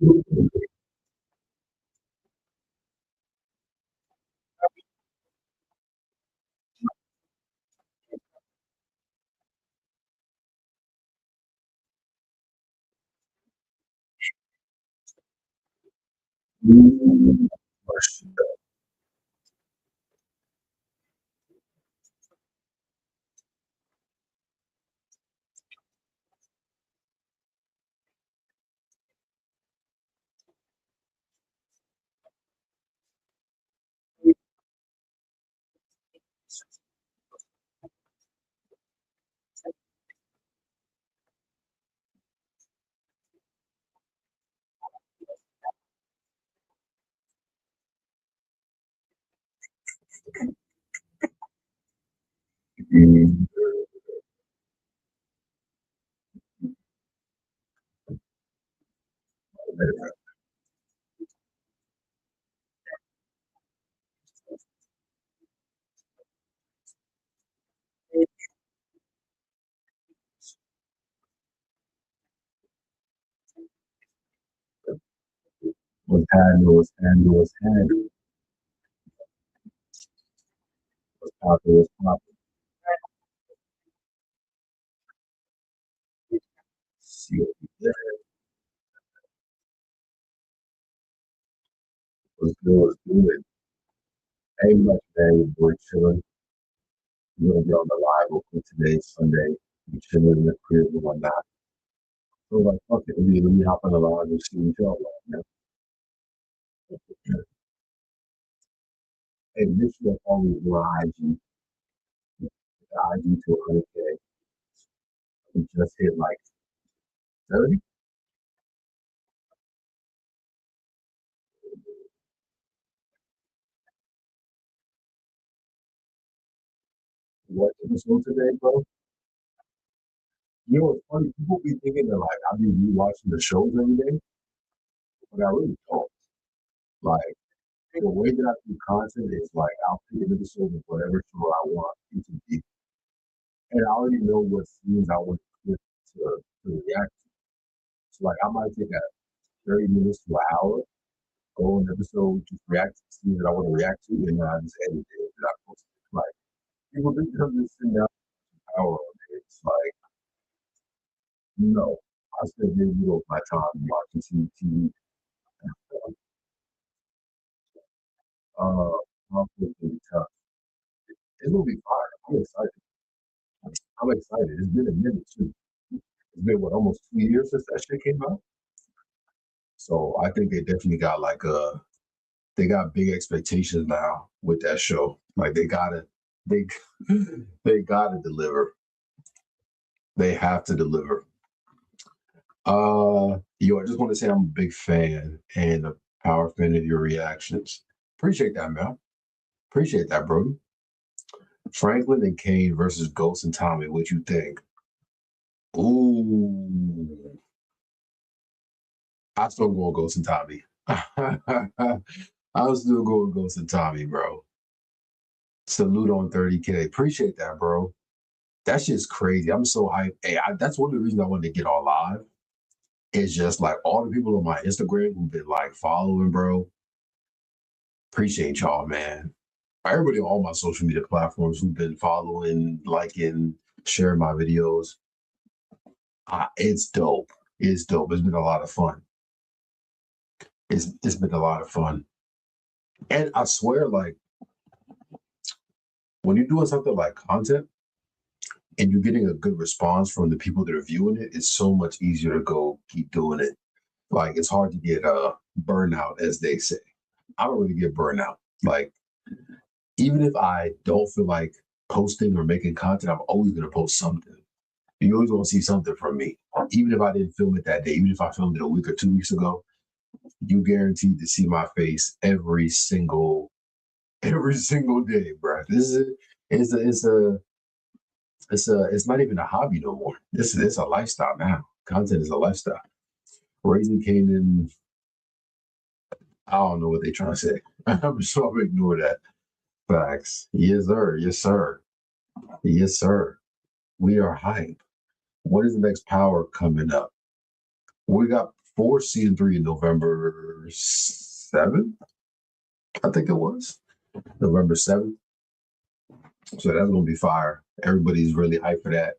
Mhm. Was had was popping was popping. See what we was good. Hey, much man, boy, chilling. We're gonna be on the live open today, Sunday. We chilling in the crib and whatnot. So like, fuck it, let me hop on the live and see what y'all want, man. Hey, this year always my IG, the IG to 100K. We just hit like 30. What episode today, bro? You know what's funny? People be thinking that like I be rewatching the shows every day, but I really don't. Like the way that I do content is like I'll pick an episode of whatever show I want into deep, and I already know what scenes I want to react to. So like I might take a 30 minutes to an hour, go on an episode, just react to the scenes that I want to react to, and then I just edit it and I post it. Like people think I'm just sitting down for an hour on it. It's like no. I spend very little of my time watching TV. Uh, conflict and tough. It's gonna be fire. I'm excited. I'm excited. It's been a minute too. It's been what almost 2 years since that shit came out. So I think they definitely got like they got big expectations now with that show. Like they they gotta deliver. They have to deliver. Yo, I just want to say I'm a big fan and a power fan of your reactions. Appreciate that, man. Appreciate that, bro. Franklin and Kane versus Ghost and Tommy. What you think? Ooh, I still go with Ghost and Tommy. I'll still go with Ghost and Tommy, bro. Salute on 30K. Appreciate that, bro. That shit's crazy. I'm so hyped. Hey, that's one of the reasons I wanted to get on live. It's just like all the people on my Instagram who've been like following, bro. Appreciate y'all, man. Everybody on all my social media platforms who've been following, liking, sharing my videos. It's dope. It's dope. It's been a lot of fun. It's been a lot of fun. And I swear, like when you're doing something like content and you're getting a good response from the people that are viewing it, it's so much easier to go keep doing it. Like it's hard to get burnout, as they say. I don't really get burnout. Like even if I don't feel like posting or making content, I'm always gonna post something. You always gonna see something from me. Even if I didn't film it that day, even if I filmed it a week or 2 weeks ago, you guaranteed to see my face every single day, bro. This is it's a it's a it's not even a hobby no more. This is it's a lifestyle now. Content is a lifestyle. Raising Canaan, I don't know what they're trying to say. I'm just gonna ignore that. Facts. Yes, sir. Yes, sir. Yes, sir. We are hype. What is the next power coming up? We got forced season 3 in November 7th. I think it was November 7th. So that's gonna be fire. Everybody's really hyped for that.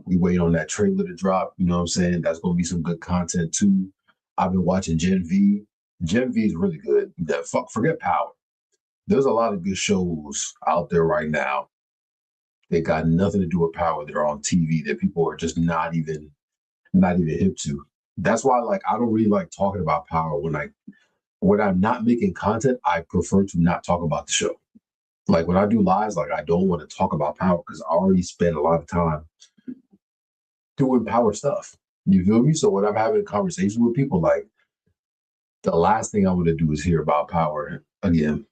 We wait on that trailer to drop. You know what I'm saying? That's gonna be some good content too. I've been watching Gen V. Gen V is really good. Forget Power. There's a lot of good shows out there right now. They got nothing to do with Power. They're on TV that people are just not even hip to. That's why, like, I don't really like talking about Power when I'm not making content. I prefer to not talk about the show. Like when I do lives, like I don't want to talk about Power because I already spend a lot of time doing Power stuff. You feel me? So when I'm having a conversation with people, like the last thing I want to do is hear about Power again.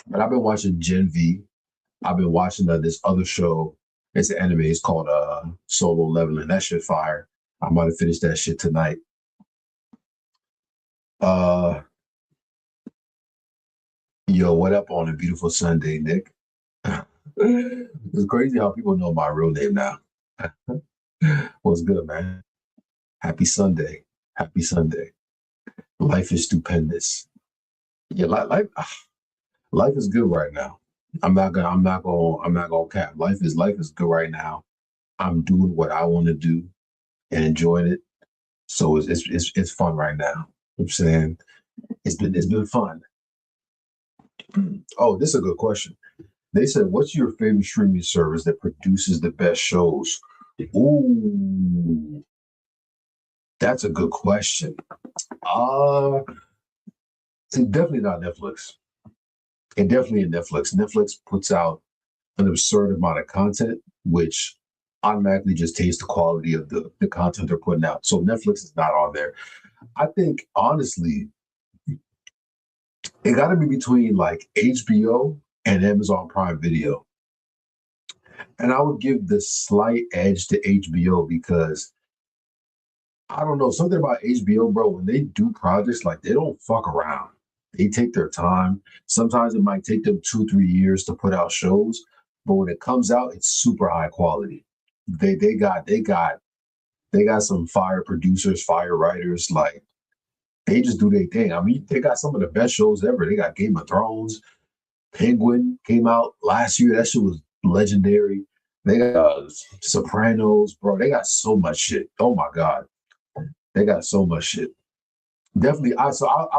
But I've been watching Gen V. I've been watching this other show. It's an anime. It's called Solo Leveling. That shit fire. I might have finished that shit tonight. Yo, what up on a beautiful Sunday, Nick? It's crazy how people know my real name now. What's good, man? Happy Sunday. Happy Sunday. Life is stupendous. Yeah, life is good right now. I'm not gonna cap. Life is good right now. I'm doing what I want to do and enjoying it. So it's fun right now. I'm saying it's been fun. Oh, this is a good question. They said, "What's your favorite streaming service that produces the best shows?" Ooh, that's a good question. See, definitely not Netflix. And definitely in Netflix. Netflix puts out an absurd amount of content, which automatically just takes the quality of the content they're putting out. So Netflix is not on there. I think honestly, it got to be between like HBO and Amazon Prime Video. And I would give the slight edge to HBO because I don't know, something about HBO, bro, when they do projects, like they don't fuck around. They take their time. Sometimes it might take them 2-3 years to put out shows, but when it comes out, it's super high quality. They got some fire producers, fire writers, like they just do their thing. I mean, they got some of the best shows ever. They got Game of Thrones. Penguin came out last year. That shit was legendary. They got Sopranos, bro. They got so much shit. Oh my god, they got so much shit. Definitely, I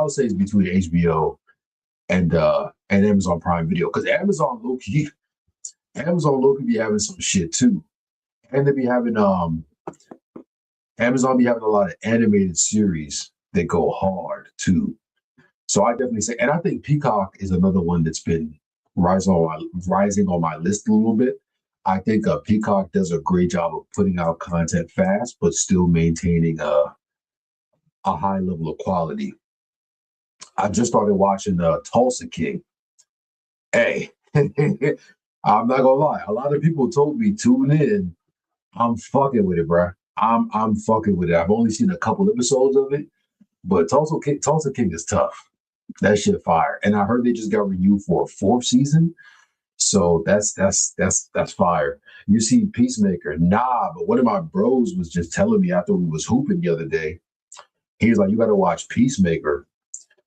would say it's between HBO and Amazon Prime Video because Amazon low key be having some shit too, and they be having Amazon be having a lot of animated series that go hard too. So I definitely say, and I think Peacock is another one that's been rising on my list a little bit. I think Peacock does a great job of putting out content fast, but still maintaining a high level of quality. I just started watching Tulsa King. Hey, I'm not gonna lie. A lot of people told me tune in. I'm fucking with it, bro. I'm fucking with it. I've only seen a couple episodes of it, but Tulsa King is tough. That shit fire. And I heard they just got renewed for a fourth season. So that's fire. You see Peacemaker, nah, but one of my bros was just telling me after we was hooping the other day. He was like, "You got to watch Peacemaker,"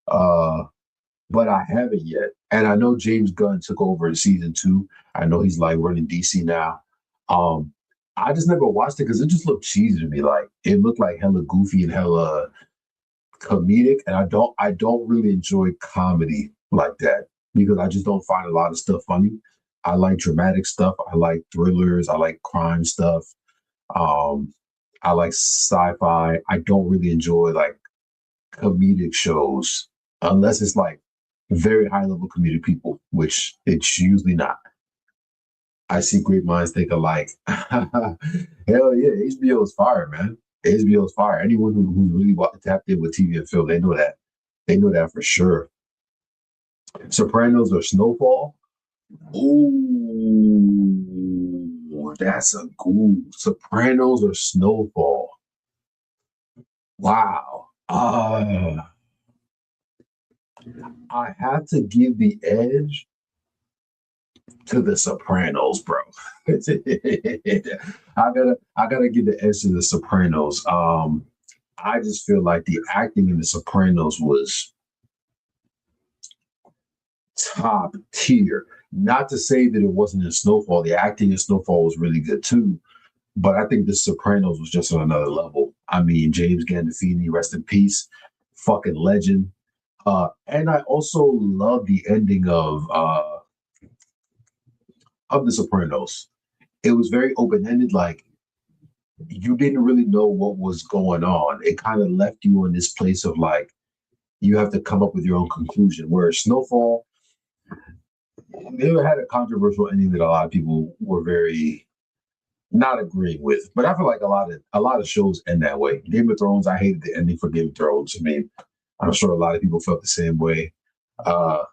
but I haven't yet. And I know James Gunn took over in season 2. I know he's like running DC now. Um, I just never watched it because it just looked cheesy to me. Like it looked like hella goofy and hella comedic, and I don't really enjoy comedy like that because I just don't find a lot of stuff funny. I like dramatic stuff. I like thrillers. I like crime stuff. Um, I like sci-fi. I don't really enjoy like comedic shows unless it's like very high level comedic people, which it's usually not. I see great minds think alike. Hell yeah, HBO is fire, man. HBO is fire. Anyone who really tapped in with TV and film, they know that. They know that for sure. Sopranos or Snowfall? Ooh, that's a cool. Sopranos or Snowfall? Wow. I have to give the edge to the Sopranos, bro. I gotta give the edge to the Sopranos. I just feel like the acting in The Sopranos was top tier. Not to say that it wasn't in Snowfall. The acting in Snowfall was really good too. But I think The Sopranos was just on another level. I mean, James Gandolfini, rest in peace, fucking legend. And I also love the ending of The Sopranos. It was very open ended. Like you didn't really know what was going on. It kind of left you in this place of like you have to come up with your own conclusion. Whereas Snowfall, they had a controversial ending that a lot of people were very not agreeing with. But I feel like a lot of shows end that way. Game of Thrones, I hated the ending for Game of Thrones. I mean, I'm sure a lot of people felt the same way. Uh,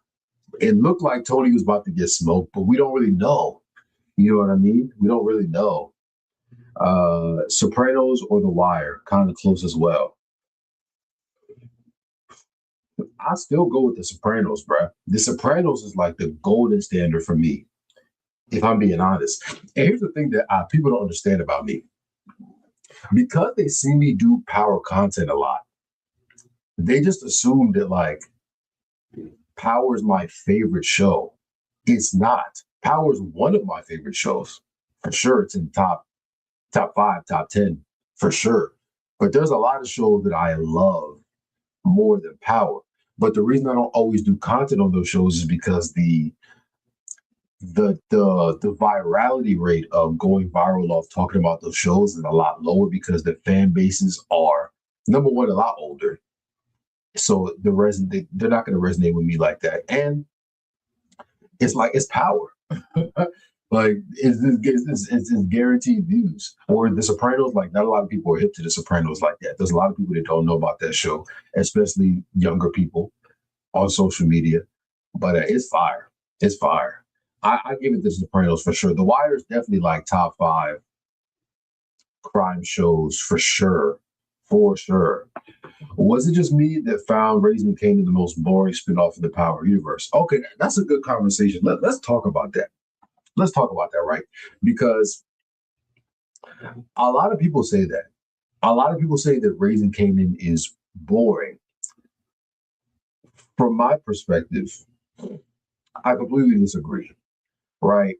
it looked like Tony was about to get smoked, but we don't really know. You know what I mean? We don't really know. Sopranos or The Wire, kind of close as well. I still go with The Sopranos, bruh. The Sopranos is like the golden standard for me, if I'm being honest. And here's the thing that people don't understand about me. Because they see me do power content a lot, they just assume that like Power is my favorite show. It's not. Power is one of my favorite shows. For sure. It's in top five, top 10, for sure. But there's a lot of shows that I love more than Power. But the reason I don't always do content on those shows is because the virality rate of going viral off talking about those shows is a lot lower because the fan bases are number one a lot older, so they're not going to resonate with me like that. And it's like it's Power. Like it's guaranteed views. Or The Sopranos, like not a lot of people are hip to The Sopranos like that. There's a lot of people that don't know about that show, especially younger people on social media. But it's fire. It's fire. I give it The Sopranos for sure. The Wire is definitely like top five crime shows for sure. For sure. Was it just me that found Raising Kanan the most boring spinoff of the Power universe? Okay, that's a good conversation. Let's talk about that. Let's talk about that, right? Because a lot of people say that. A lot of people say that Raising Kanan is boring. From my perspective, I completely disagree, right?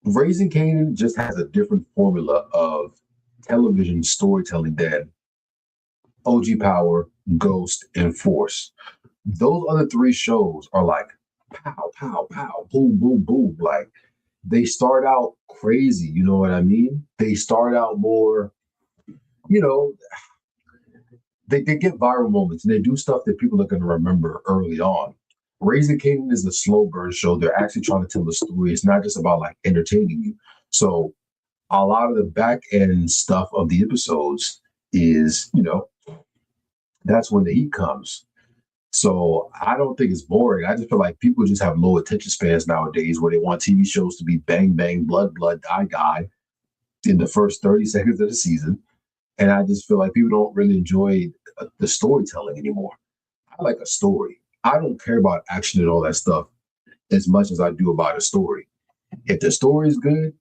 Raising Kanan just has a different formula of television storytelling than OG Power, Ghost, and Force. Those other three shows are like pow, pow, pow, boom, boom, boom. Like they start out crazy, you know what I mean? They start out more, you know, they get viral moments and they do stuff that people are going to remember early on. Raising Kanan is a slow burn show. They're actually trying to tell a story. It's not just about like entertaining you. So a lot of the back end stuff of the episodes is, that's when the heat comes. So I don't think it's boring. I just feel like people just have low attention spans nowadays where they want TV shows to be bang, bang, blood, blood, die, die in the first 30 seconds of the season. And I just feel like people don't really enjoy the storytelling anymore. I like a story. I don't care about action and all that stuff as much as I do about a story. If the story is good,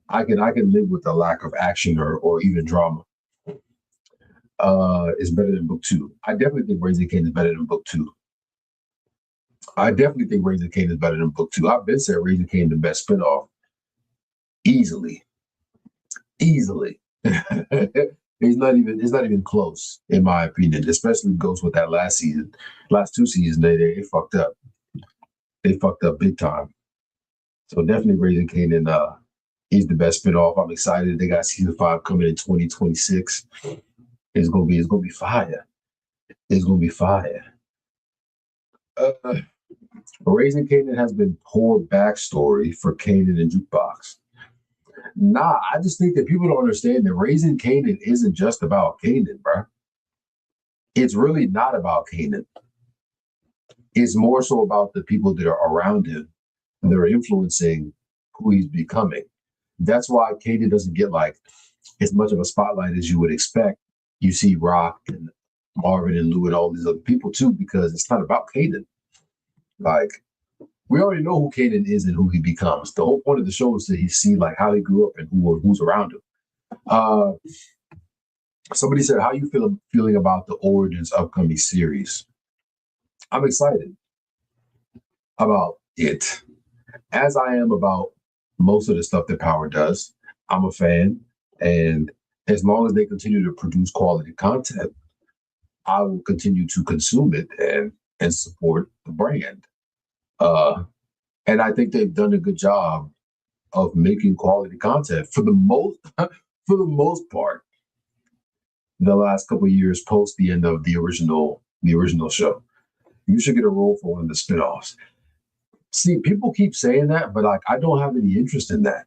I can live with the lack of action or even drama. Is better than book two. I definitely think Raising Kanan is better than book two. I definitely think Raising Kanan is better than book two. I've been said Raising Kanan the best spinoff easily, easily. It's not even close in my opinion. Especially goes with that last season, last two seasons. They fucked up. They fucked up big time. So definitely Raising Kanan. He's the best spinoff. I'm excited. They got season 5 coming in 2026. It's gonna be fire. It's gonna be fire. Uh, Raising Kanan has been poor backstory for Kanan and Jukebox. Nah, I just think that people don't understand that Raising Kanan isn't just about Kanan, bro. It's really not about Kanan. It's more so about the people that are around him and they're influencing who he's becoming. That's why Kanan doesn't get like as much of a spotlight as you would expect. You see Rock and Marvin and Lou and all these other people too, because it's not about Kanan. Like we already know who Kanan is and who he becomes. The whole point of the show is that he see like how he grew up and who's around him. Uh, Somebody said, "How you feeling about the Origins upcoming series?" I'm excited about it, as I am about most of the stuff that Power does. I'm a fan, and as long as they continue to produce quality content, I will continue to consume it and support the brand. Uh, and I think they've done a good job of making quality content for the most for the most part. The last couple of years post the end of the original show, you should get a role for one of the spinoffs. See, people keep saying that, but like I don't have any interest in that.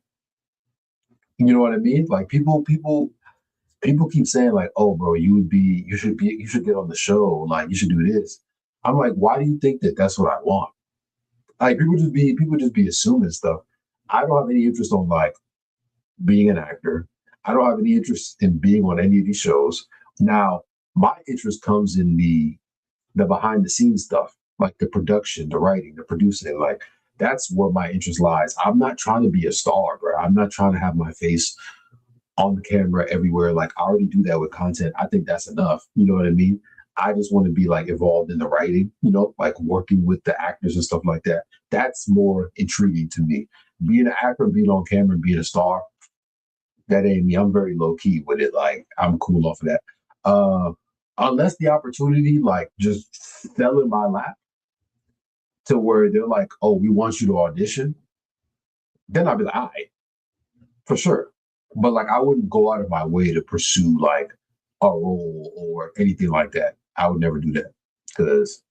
You know what I mean? Like people keep saying like, "Oh, bro, you should get on the show. Like you should do this." I'm like, why do you think that that's what I want? Like people just be assuming stuff. I don't have any interest on like being an actor. I don't have any interest in being on any of these shows. Now, my interest comes in the behind the scenes stuff, like the production, the writing, the producing. Like that's where my interest lies. I'm not trying to be a star, bro. I'm not trying to have my face on the camera everywhere. Like I already do that with content. I think that's enough. You know what I mean? I just want to be like involved in the writing, like working with the actors and stuff like that. That's more intriguing to me. Being an actor, being on camera, being a star, that ain't me. I'm very low key with it. Like I'm cool off of that. Uh Unless the opportunity like just fell in my lap to where they're like, oh, we want you to audition, then I'd be like, all right, for sure. But like I wouldn't go out of my way to pursue like a role or anything like that. I would never do that because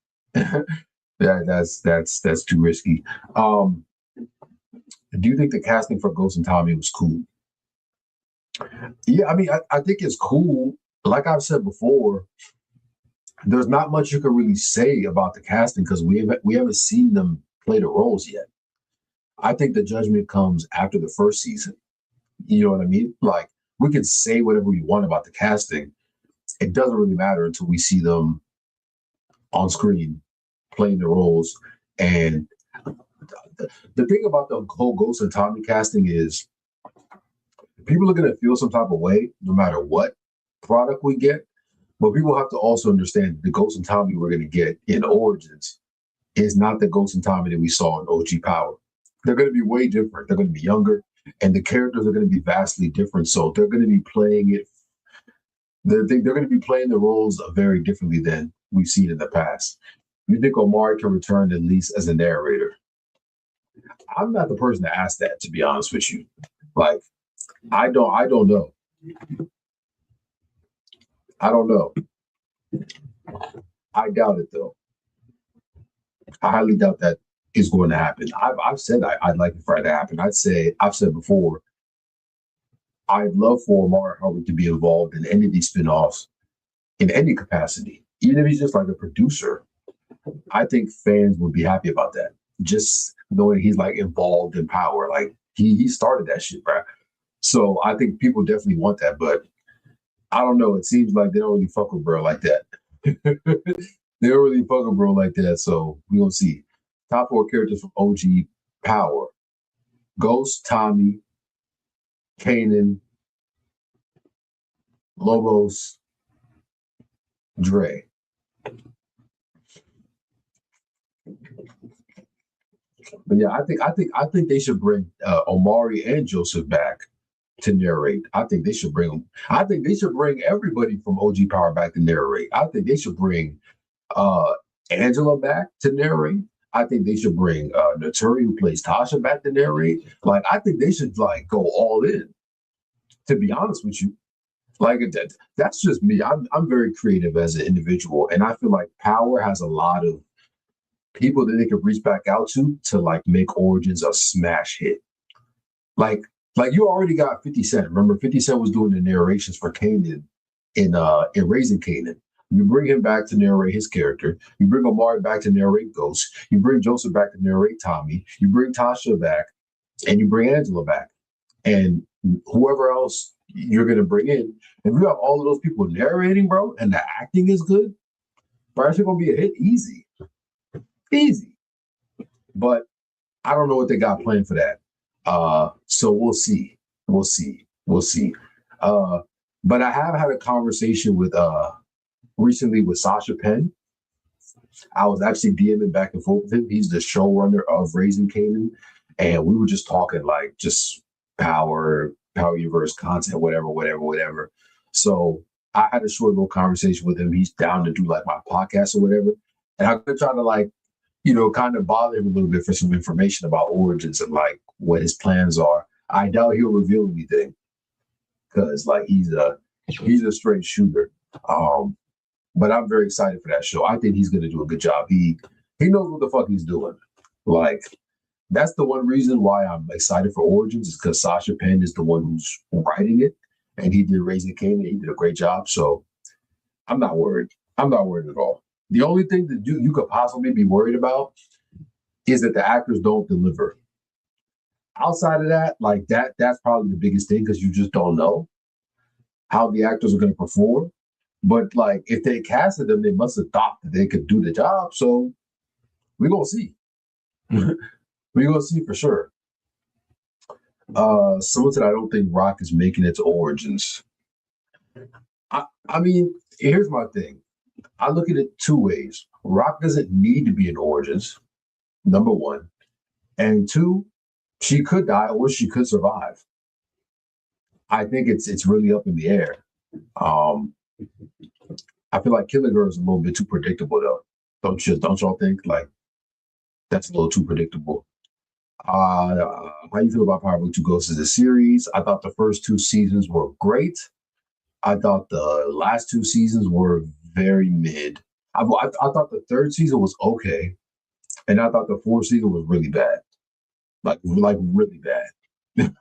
that's too risky. Um, do you think the casting for Ghost and Tommy was cool? Yeah, I mean, I think it's cool. Like I've said before, there's not much you can really say about the casting because we haven't seen them play the roles yet. I think the judgment comes after the first season. You know what I mean? Like we can say whatever we want about the casting. It doesn't really matter until we see them on screen playing the roles. And the thing about the whole Ghost and Tommy casting is people are going to feel some type of way no matter what product we get. But people have to also understand the Ghost and Tommy we're going to get in Origins is not the Ghost and Tommy that we saw in OG Power. They're going to be way different. They're going to be younger, and the characters are going to be vastly different. So they're going to be playing it. They're going to be playing the roles very differently than we've seen in the past. You think Omari can return at least as a narrator? I'm not the person to ask that, to be honest with you. Like, I don't know. I don't know. I doubt it though. I highly doubt that is going to happen. I've said I'd like it for it to happen. I've said before I'd love for Omar Harwood to be involved in any of these spinoffs in any capacity, even if he's just like a producer. I think fans would be happy about that. Just knowing he's like involved in Power, like he started that shit, bro. So I think people definitely want that, but I don't know. It seems like they don't really fuck with bro like that. They don't really fuck with bro like that. So we gonna see. Top four characters from OG Power: Ghost, Tommy, Kanan, Lobos, Dre. But yeah, I think they should bring Omari and Joseph back to narrate. I think they should bring them. I think they should bring everybody from OG Power back to narrate. I think they should bring uh Angela back to narrate. I think they should bring Naturi, who plays Tasha, back to narrate. Like I think they should like go all in. To be honest with you, like that's just me. I'm very creative as an individual, and I feel like Power has a lot of people that they could reach back out to like make Origins a smash hit. Like like you already got 50 Cent. Remember, 50 Cent was doing the narrations for Kanan in Raising Kanan. You bring him back to narrate his character. You bring Omari back to narrate Ghost. You bring Joseph back to narrate Tommy. You bring Tasha back, and you bring Angela back, and whoever else you're gonna bring in. If you have all of those people narrating, bro, and the acting is good, bro, it's gonna be a hit easy, easy. But I don't know what they got planned for that. So we'll see. We'll see. We'll see. Uh, But I have had a conversation with recently with Sasha Penn. I was actually DMing back and forth with him. He's the showrunner of Raising Kanan, and we were just talking like just power universe content, whatever, whatever, whatever. So I had a short little conversation with him. He's down to do like my podcast or whatever, and I'm gonna try to like kind of bother him a little bit for some information about Origins and like what his plans are. I doubt he'll reveal anything because like he's a straight shooter. Um, but I'm very excited for that show. I think he's going to do a good job. He knows what the fuck he's doing. Like that's the one reason why I'm excited for Origins is because Sasha Penn is the one who's writing it, and he did Raising Kanan. He did a great job. So I'm not worried. I'm not worried at all. The only thing that you could possibly be worried about is that the actors don't deliver. Outside of that, like that's probably the biggest thing because you just don't know how the actors are going to perform. But like if they casted them, they must have thought that they could do the job. So we're gonna see. We're gonna see for sure. Someone said I don't think Rock is making its origins. I mean, here's my thing. I look at it two ways. Rock doesn't need to be in origins, number one. And two, she could die or she could survive. I think it's really up in the air. Um, I feel like Killing Her is a little bit too predictable though. Don't y'all think? Like that's a little too predictable. How you feel about Power Book Two Ghosts as a series? I thought the first two seasons were great. I thought the last two seasons were very mid. I thought the third season was okay, and I thought the fourth season was really bad, like really bad,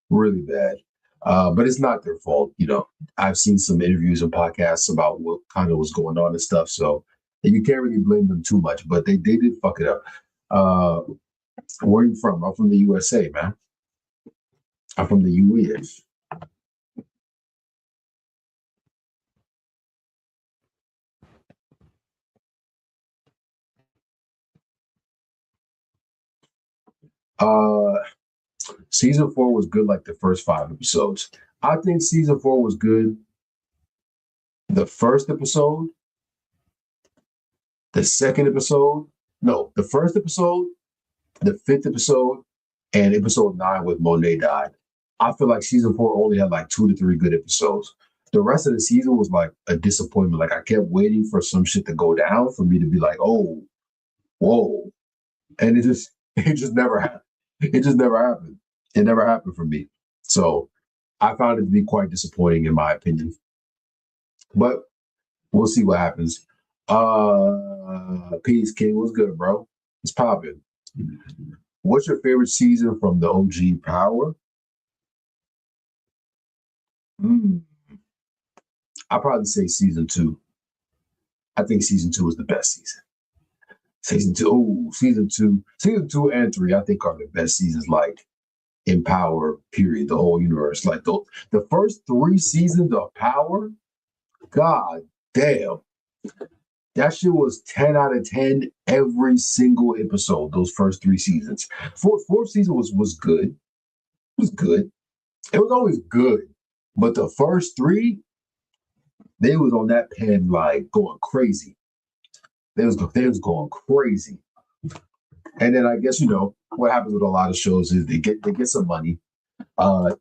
really bad. But it's not their fault, you know. I've seen some interviews and podcasts about what kind of was going on and stuff, so you can't really blame them too much. But they did fuck it up. Uh, where are you from? I'm from the USA, man. I'm from the US. Uh, season four was good, like the first five episodes. I think season four was good. The first episode, the second episode, no, the first episode, the fifth episode, and episode nine with Monet died. I feel like season four only had like two to three good episodes. The rest of the season was like a disappointment. Like I kept waiting for some shit to go down for me to be like, oh, whoa. And it just never happened. It just never happened. It never happened for me. So I found it to be quite disappointing in my opinion. But we'll see what happens. Peace King, what's good, bro? It's popping. What's your favorite season from the OG Power? Mm, I'll probably say season two. I think season two is the best season. Season two and three, I think are the best seasons. Like in Power, period. The whole universe, like the first three seasons of Power. God damn, that shit was 10 out of 10 every single episode. Those first three seasons. Fourth season was good. It was good. It was always good, but the first three, they was on that pen like going crazy. They was going crazy. And then I guess what happens with a lot of shows is they get some money,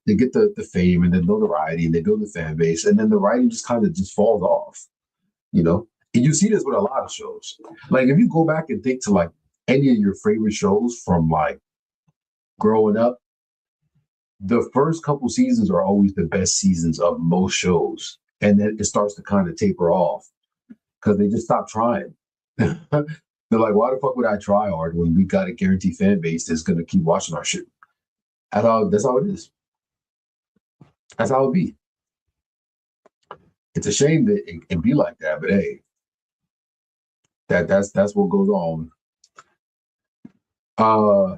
they get the fame and the notoriety, and they build the fan base, and then the writing just kind of just falls off. You know, and you see this with a lot of shows. Like if you go back and think to like any of your favorite shows from like growing up, the first couple seasons are always the best seasons of most shows, and then it starts to kind of taper off because they just stop trying. They're like, why the fuck would I try hard when we got a guaranteed fan base that's gonna keep watching our shit? That's how it is. That's how it be. It's a shame that it be like that, but hey, that's what goes on. Uh,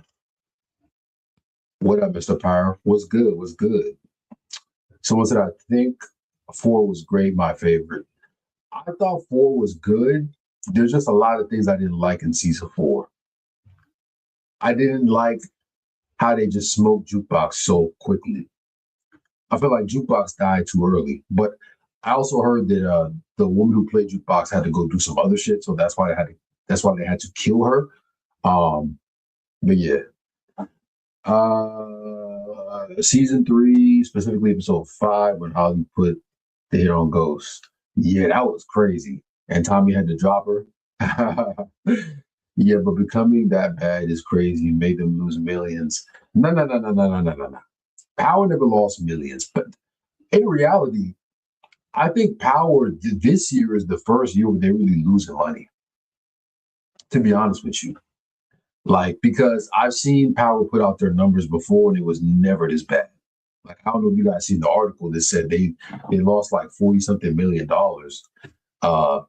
what up, Mr. Power? What's good? What's good? Someone said I think four was great, my favorite. I thought four was good. There's just a lot of things I didn't like in season four. I didn't like how they just smoked jukebox so quickly. I feel like Jukebox died too early, but I also heard that the woman who played Jukebox had to go do some other shit, so that's why they had to kill her. Um, but yeah, season three, specifically episode five, when Holly put the hit on Ghost. Yeah, that was crazy, and Tommy had to drop her. Yeah, but becoming that bad is crazy. Made them lose millions. No, no, no, no, no, no, no, no, no. Power never lost millions, but in reality, I think Power this year is the first year where they're really losing money. To be honest with you, like because I've seen Power put out their numbers before and it was never this bad. Like I don't know if you guys seen the article that said they lost like 40 something $1 million. Uh,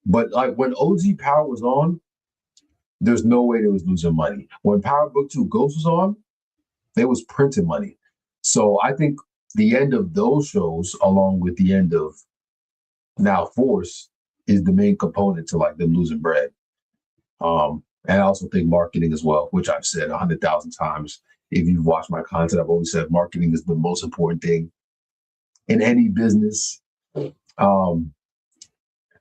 but like when OG Power was on, there's no way they was losing money. When Power Book Two Ghost was on, they was printing money. So I think the end of those shows, along with the end of Now Force, is the main component to like them losing bread. And I also think marketing as well, which I've said 100,000 times. If you've watched my content, I've always said marketing is the most important thing in any business. Um,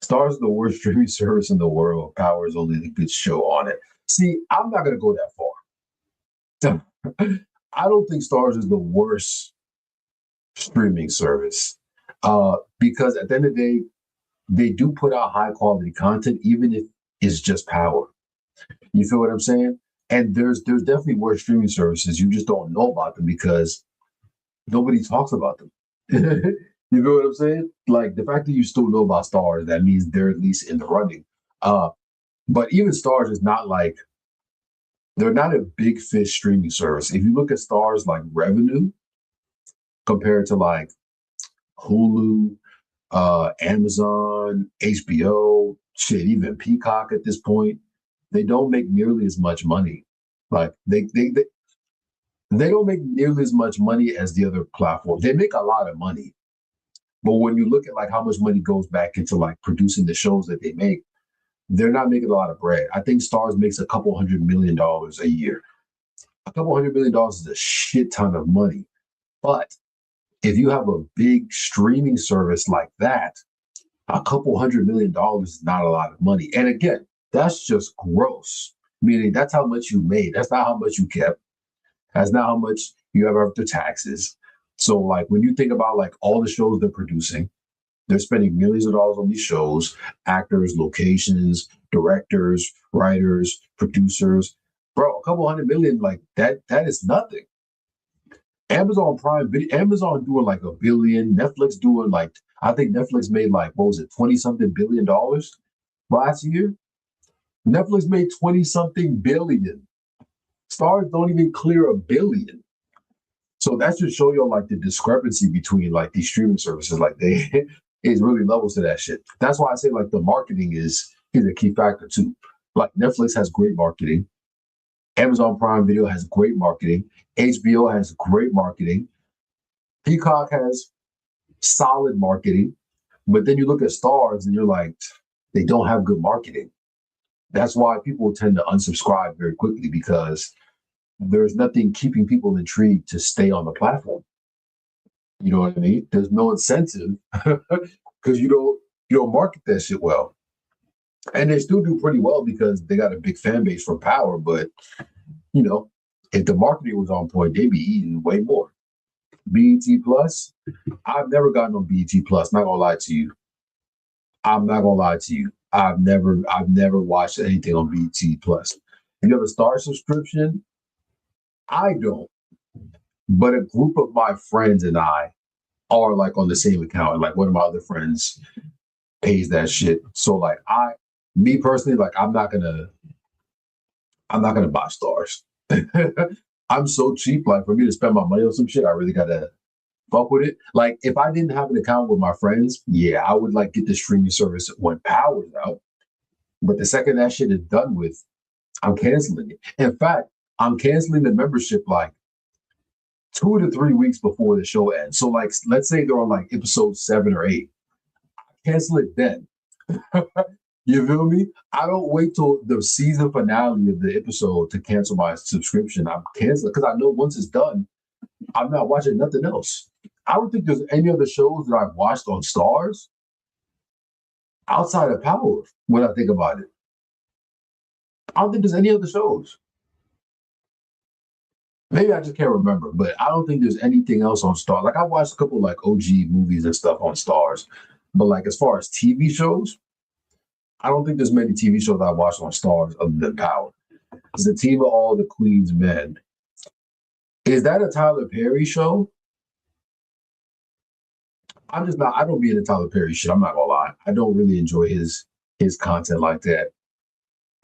Starz is the worst streaming service in the world. Power is only a good show on it. See, I'm not going to go that far. I don't think Starz is the worst streaming service because at the end of the day, they do put out high quality content, even if it's just Power. You feel what I'm saying? And there's definitely worse streaming services. You just don't know about them because nobody talks about them. You know what I'm saying? Like the fact that you still know about Starz, that means they're at least in the running. Uh, but even Starz is not like they're not a big fish streaming service. If you look at Starz like revenue compared to like Hulu, Amazon, HBO, shit, even Peacock at this point, they don't make nearly as much money. Like they don't make nearly as much money as the other platforms. They make a lot of money, but when you look at like how much money goes back into like producing the shows that they make, they're not making a lot of bread. I think Starz makes a couple $100 million a year. A couple $100 million is a shit ton of money. But if you have a big streaming service like that, a couple $100 million is not a lot of money. And again, that's just gross, meaning that's how much you made. That's not how much you kept. That's not how much you have after taxes. So, like, when you think about like all the shows they're producing, they're spending millions of dollars on these shows, actors, locations, directors, writers, producers. Bro, a couple hundred million, like that is nothing. Amazon Prime Video, Amazon doing like $1 billion, Netflix doing like, I think Netflix made like, what was it, 20 something $1 billion last year? Netflix made 20 something billion. Stars don't even clear $1 billion. So that should show you like the discrepancy between like these streaming services. Like they is really levels to that shit. That's why I say like the marketing is a key factor too. Like Netflix has great marketing. Amazon Prime Video has great marketing. HBO has great marketing. Peacock has solid marketing. But then you look at Stars and you're like, they don't have good marketing. That's why people tend to unsubscribe very quickly because there's nothing keeping people intrigued to stay on the platform. You know what I mean? There's no incentive because you don't market that shit well. And they still do pretty well because they got a big fan base for Power. But you know, if the marketing was on point, they'd be eating way more. BET Plus, I've never gotten on BET Plus. Not gonna lie to you. I'm not gonna lie to you. I've never watched anything on BET Plus. You have a Star subscription? I don't. But a group of my friends and I are like on the same account. Like one of my other friends pays that shit. So like me personally, like I'm not gonna buy Stars. I'm so cheap. Like for me to spend my money on some shit, I really gotta fuck with it. Like if I didn't have an account with my friends, yeah, I would like get the streaming service when Power's out. But the second that shit is done with, I'm canceling it. In fact, I'm canceling the membership like 2 to 3 weeks before the show ends. So like let's say they're on like episode 7 or 8. Cancel it then. You feel me? I don't wait till the season finale of the episode to cancel my subscription. I'm canceling because I know once it's done, I'm not watching nothing else. I don't think there's any other shows that I've watched on Stars outside of Power. When I think about it, I don't think there's any other shows. Maybe I just can't remember, but I don't think there's anything else on Stars. Like I watched a couple like OG movies and stuff on Stars, but like as far as TV shows, I don't think there's many TV shows I watched on Stars other than Power. It's the team of all the Queen's men. Is that a Tyler Perry show? I'm just not. I don't be into Tyler Perry shit. I'm not gonna lie. I don't really enjoy his content like that.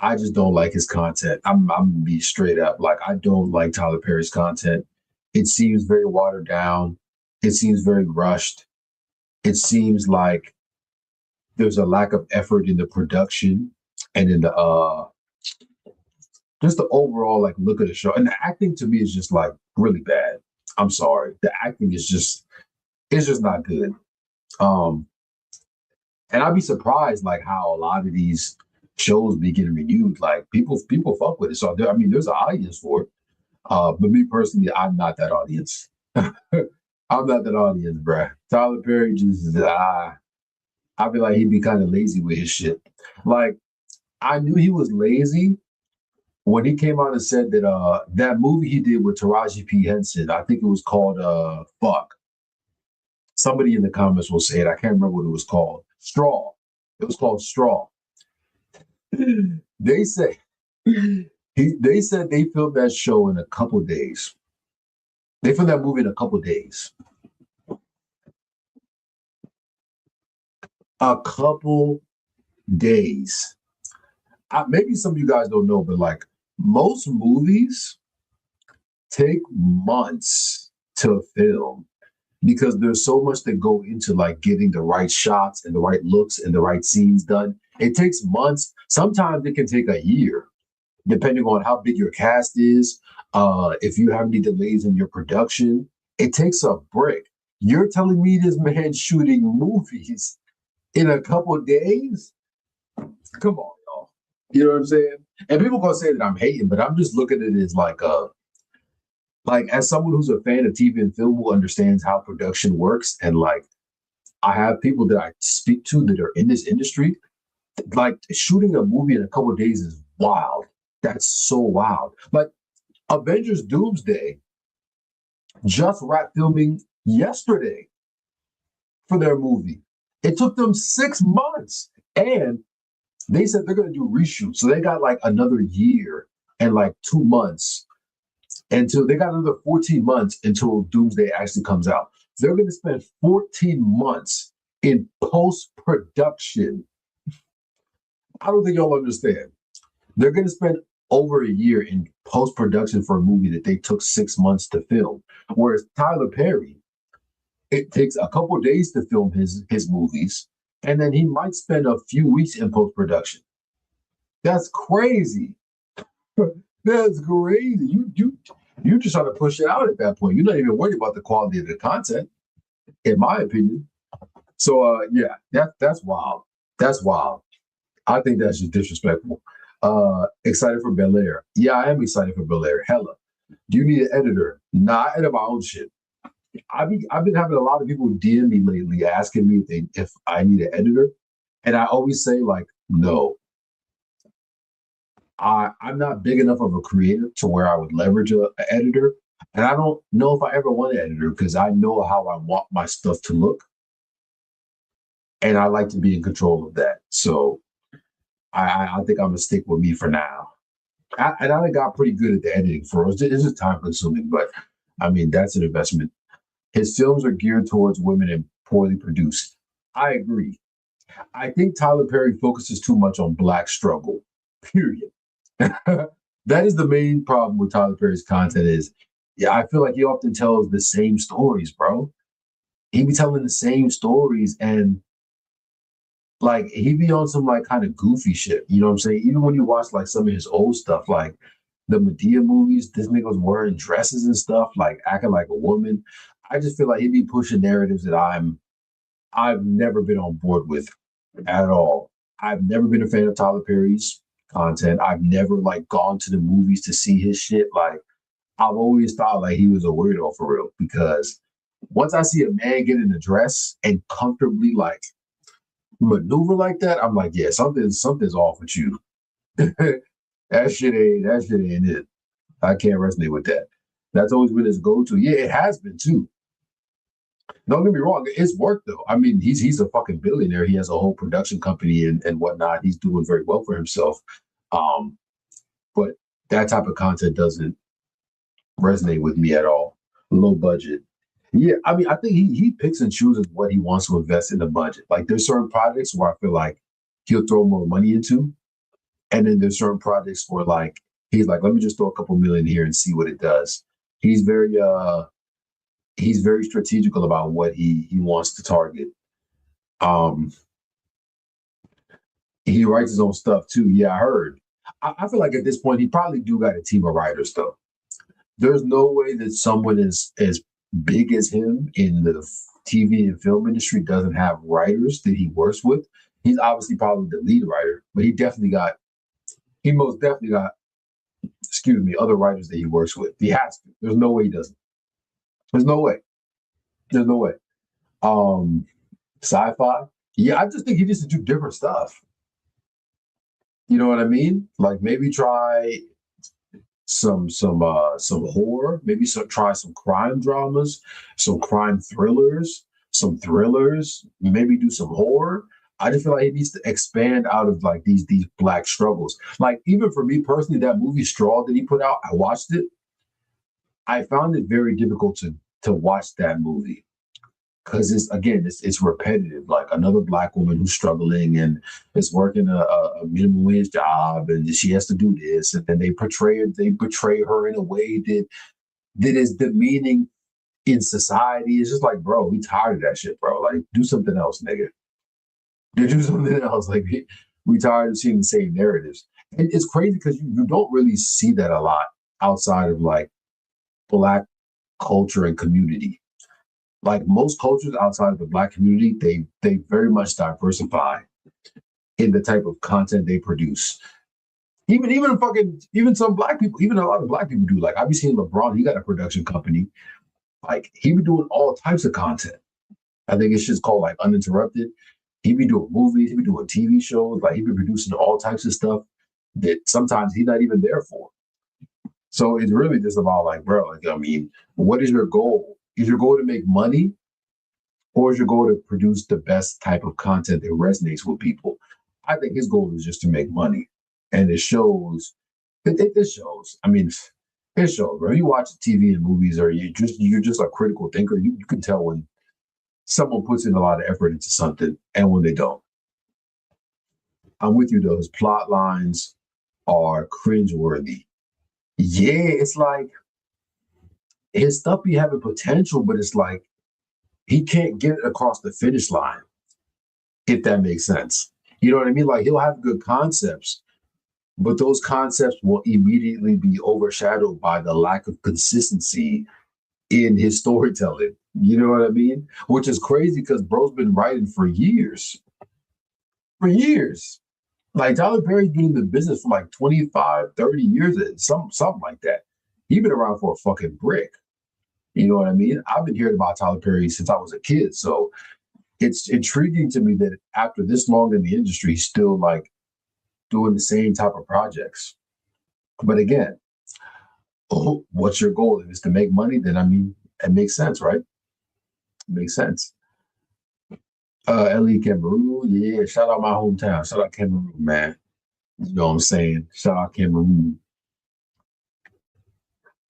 I just don't like his content. I'm gonna be straight up. Like I don't like Tyler Perry's content. It seems very watered down. It seems very rushed. It seems like there's a lack of effort in the production and in the just the overall like look of the show. And the acting to me is just like really bad. I'm sorry. The acting is just it's just not good. Um and I'd be surprised like how a lot of these shows be getting renewed. Like people fuck with it. So I mean there's an audience for it. But me personally, I'm not that audience. I'm not that audience, bruh. Tyler Perry just I feel like he'd be kind of lazy with his shit. Like I knew he was lazy when he came out and said that that movie he did with Taraji P. Henson, I think it was called Fuck. Somebody in the comments will say it. I can't remember what it was called. Straw. It was called Straw. They say they said they filmed that show in a couple days. They filmed that movie in a couple days. A couple days. Maybe some of you guys don't know, but like most movies take months to film because there's so much that go into like getting the right shots and the right looks and the right scenes done. It takes months. Sometimes it can take a year, depending on how big your cast is. If you have any delays in your production, it takes a break. You're telling me this man shooting movies in a couple of days? Come on, y'all. You know what I'm saying? And people gonna say that I'm hating, but I'm just looking at it as like as someone who's a fan of TV and film who understands how production works, and like I have people that I speak to that are in this industry. Like shooting a movie in a couple of days is wild. That's so wild. Like Avengers Doomsday just wrapped filming yesterday for their movie. It took them 6 months, and they said they're going to do reshoots. So they got like another year and like 2 months until they got another 14 months until Doomsday actually comes out. They're going to spend 14 months in post production. I don't think y'all understand. They're going to spend over a year in post production for a movie that they took 6 months to film. Whereas Tyler Perry, it takes a couple of days to film his movies, and then he might spend a few weeks in post production. That's crazy. That's crazy. You just trying to push it out at that point. You're not even worried about the quality of the content, in my opinion. So yeah, that's wild. That's wild. I think that's just disrespectful. Excited for Bel Air. Yeah, I am excited for Bel Air. Hella. Do you need an editor? Nah, I edit my own shit. I've been having a lot of people DM me lately asking me if I need an editor, and I always say like no. I'm not big enough of a creator to where I would leverage an editor, and I don't know if I ever want an editor because I know how I want my stuff to look, and I like to be in control of that. So I think I'm gonna stick with me for now. And I got pretty good at the editing for us. It's just time consuming, but I mean that's an investment. His films are geared towards women and poorly produced. I agree. I think Tyler Perry focuses too much on black struggle. Period. That is the main problem with Tyler Perry's content is, yeah, I feel like he often tells the same stories, bro. He be telling the same stories and like he be on some like kind of goofy shit. You know what I'm saying? Even when you watch like some of his old stuff, like the Medea movies, this nigga was wearing dresses and stuff, like acting like a woman. I just feel like he be pushing narratives that I've never been on board with at all. I've never been a fan of Tyler Perry's content. I've never like gone to the movies to see his shit. Like I've always thought like he was a weirdo for real because Once I see a man get in a dress and comfortably like maneuver like that, I'm like, yeah, something's off with you. That shit ain't it. I can't resonate with that. That's always been his go-to. Yeah, it has been too. Don't get me wrong, it's work though. I mean, he's a fucking billionaire. He has a whole production company and whatnot. He's doing very well for himself. Um, but that type of content doesn't resonate with me at all. Low budget. Yeah, I mean, I think he picks and chooses what he wants to invest in the budget. Like there's certain projects where I feel like he'll throw more money into, and then there's certain projects where like he's like, let me just throw a couple million here and see what it does. He's very he's very strategical about what he wants to target. Um, he writes his own stuff too. Yeah, I heard. I feel like at this point he probably do got a team of writers though. There's no way that someone as big as him in the TV and film industry doesn't have writers that he works with. He's obviously probably the lead writer, but he most definitely got, excuse me, other writers that he works with. He has to. There's no way he doesn't. There's no way. There's no way. Um, Sci-fi. Yeah, I just think he needs to do different stuff. You know what I mean? Like maybe try some horror, maybe try some crime dramas, some crime thrillers, some thrillers, maybe do some horror. I just feel like it needs to expand out of like these black struggles. Like even for me personally, that movie Straw that he put out, I watched it. I found it very difficult to watch that movie because it's repetitive. Like another black woman who's struggling and is working a minimum wage job, and she has to do this, and then they betray her in a way that is demeaning in society. It's just like, bro, we tired of that shit, bro. Like, do something else, nigga. Do something else. Like, we tired of seeing the same narratives. And it's crazy because you don't really see that a lot outside of like black culture and community. Like most cultures outside of the black community, they very much diversify in the type of content they produce. Even some black people, even a lot of black people do. Like I be seeing LeBron, he got a production company. Like he be doing all types of content. I think it's just called like uninterrupted. He be doing movies, he be doing TV shows, like he be producing all types of stuff that sometimes he's not even there for. So it's really just about like, bro, like I mean, what is your goal? Is your goal to make money, or is your goal to produce the best type of content that resonates with people? I think his goal is just to make money, and it shows. It shows. I mean, it shows. Bro. You watch TV and movies, or you're just a critical thinker. You can tell when someone puts in a lot of effort into something and when they don't. I'm with you though. His plot lines are cringeworthy. Yeah, it's like his stuff be having potential, but it's like he can't get it across the finish line, if that makes sense. You know what I mean? Like he'll have good concepts, but those concepts will immediately be overshadowed by the lack of consistency in his storytelling. You know what I mean? Which is crazy because bro's been writing for years. For years. Like Tyler Perry's been in the business for like 25, 30 years, something like that. He's been around for a fucking brick. You know what I mean? I've been hearing about Tyler Perry since I was a kid. So it's intriguing to me that after this long in the industry, he's still like doing the same type of projects. But again, what's your goal? If it's to make money, then I mean, it makes sense, right? It makes sense. LE Cameroon, yeah, shout out my hometown. Shout out Cameroon, man. You know what I'm saying? Shout out Cameroon.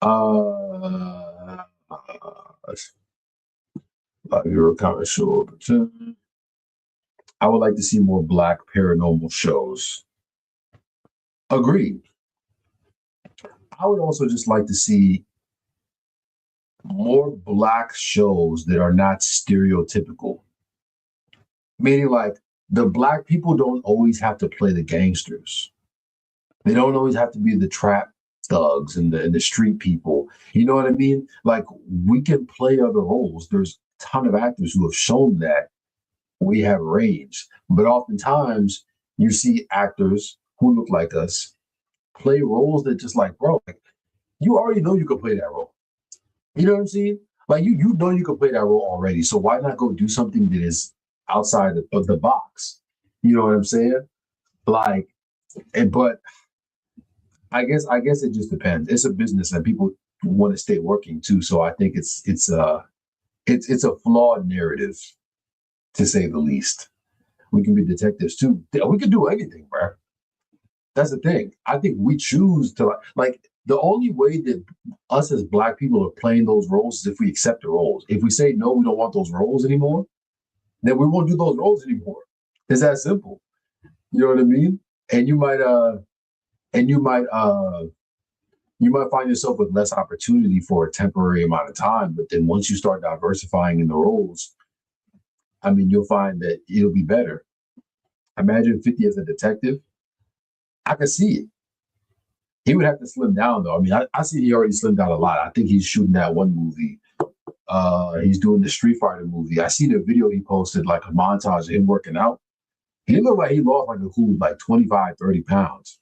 Uh, you're kind of sure, but I would like to see more black paranormal shows. Agreed. I would also just like to see more black shows that are not stereotypical. Meaning, like, the black people don't always have to play the gangsters. They don't always have to be the trap thugs and the street people. You know what I mean? Like, we can play other roles. There's a ton of actors who have shown that we have range. But oftentimes, you see actors who look like us play roles that just like, bro, like, you already know you can play that role. You know what I'm saying? Like you know you can play that role already. So why not go do something that is outside of the box? You know what I'm saying? Like, but I guess it just depends. It's a business and people want to stay working too. So I think it's a flawed narrative to say the least. We can be detectives too. Yeah, we can do anything, bro. That's the thing. I think we choose to like the only way that us as black people are playing those roles is if we accept the roles. If we say no, we don't want those roles anymore, then we won't do those roles anymore. It's that simple. You know what I mean? And and you might find yourself with less opportunity for a temporary amount of time, but then once you start diversifying in the roles, I mean, you'll find that it'll be better. Imagine 50 as a detective. I can see it. He would have to slim down though. I mean, I see he already slimmed down a lot. I think he's shooting that one movie. He's doing the Street Fighter movie. I seen a video he posted, like a montage of him working out. He looked like he lost like a cool like 25, 30 pounds.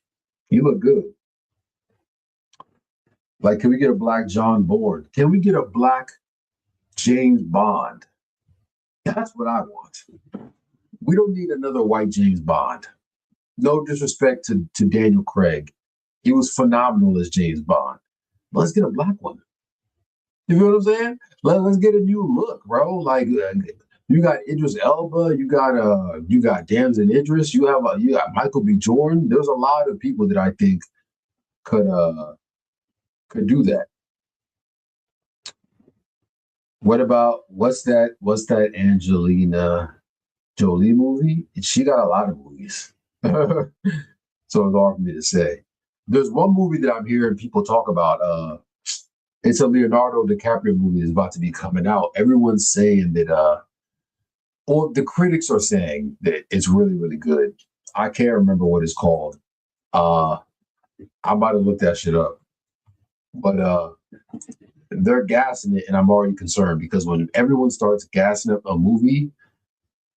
He looked good. Like, can we get a black John Bourne? Can we get a black James Bond? That's what I want. We don't need another white James Bond. No disrespect to Daniel Craig. He was phenomenal as James Bond. But let's get a black one. You know what I'm saying? Let's get a new look, bro. Like you got Idris Elba, you got Damson Idris, you got Michael B. Jordan. There's a lot of people that I think could uh could do that. What about what's that Angelina Jolie movie? She got a lot of movies. So it's hard for me to say. There's one movie that I'm hearing people talk about. It's a Leonardo DiCaprio movie that's about to be coming out. Everyone's saying that or the critics are saying that it's really, really good. I can't remember what it's called. Uh I might have looked that shit up. But they're gassing it and I'm already concerned because when everyone starts gassing up a movie,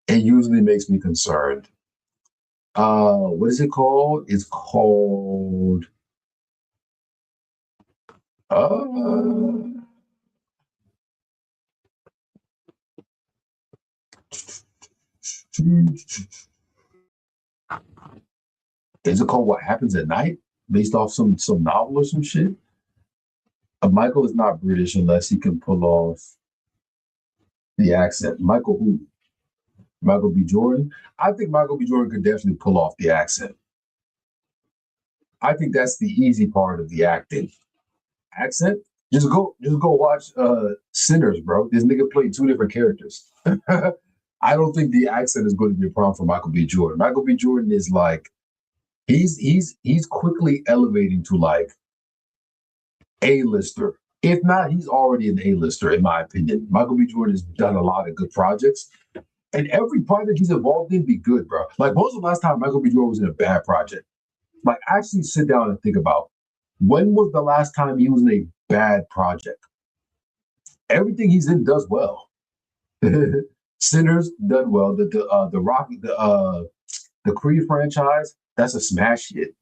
it usually makes me concerned. What is it called? It's called uh is it called What Happens at Night? Based off some novel or some shit. Michael is not British unless he can pull off the accent. Michael who? Michael B. Jordan. I think Michael B. Jordan could definitely pull off the accent. I think that's the easy part of the acting. Accent. Just go watch Sinners, bro. This nigga played two different characters. I don't think the accent is going to be a problem for Michael B. Jordan. Michael B. Jordan is like he's quickly elevating to like A-lister. If not, he's already an A-lister, in my opinion. Michael B. Jordan has done a lot of good projects. And every project he's involved in be good, bro. Like, when was the last time Michael B. Jordan was in a bad project? Like, actually sit down and think about when was the last time he was in a bad project? Everything he's in does well. Sinners done well. The Rocky the Creed franchise that's a smash hit.